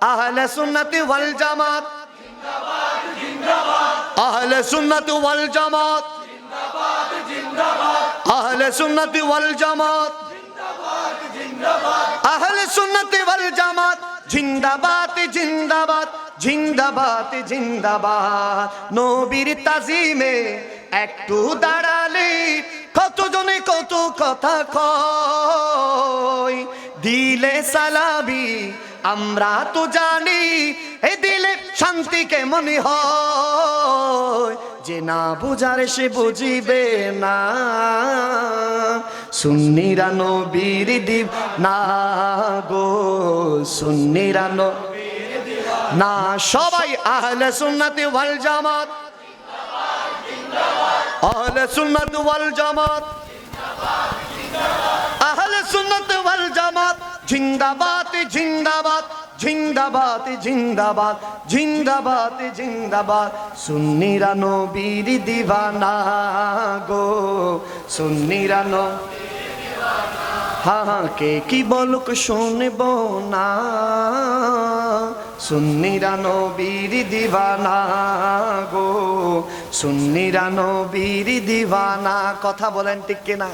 আহলে সুন্নতি ওয়াল জামাত জিন্দাবাদ জিন্দাবাদ, আহলে সুন্নতি ওয়াল জামাত জিন্দাবাদ জিন্দাবাদ, আহলে সুন্নতি ওয়াল জামাত জিন্দাবাদ জিন্দাবাদ, আহলে সুন্নতি ওয়াল জামাত জিন্দাবাদ জিন্দাবাদ জিন্দাবাদ জিন্দাবাদ। নবীর তাজিমে একটু দাঁড়ালে কতজনে কত কথা কয়, দিলে সালামি আমরা তো জানি এ দিলে শান্তি কেমন হয়, যে না বুঝার সে বুঝিবে না। সুন্নিরা নবীর দিব না গো, সুন্নিরা নবীর দিব না। সবাই আহলে সুন্নতি ওয়াল জামাত, আহলে সুন্নতি ওয়াল জামাত, আহলে সুন্নতি ওয়াল জামাত জিন্দাবাদ জিন্দাবাদ জিন্দাবাদ জিন্দাবাদ জিন্দাবাদ জিন্দাবাদ। সুন্নিরা নবীর দিওয়ানা গো, সুন্নিরা নবীর দিওয়ানা। হ্যাঁ কে কি বলুক শুনব না, সুন্নিরা নবীর দিওয়ানা গো, সুন্নিরা নবীর দিওয়ানা। কথা বলেন ঠিক কিনা?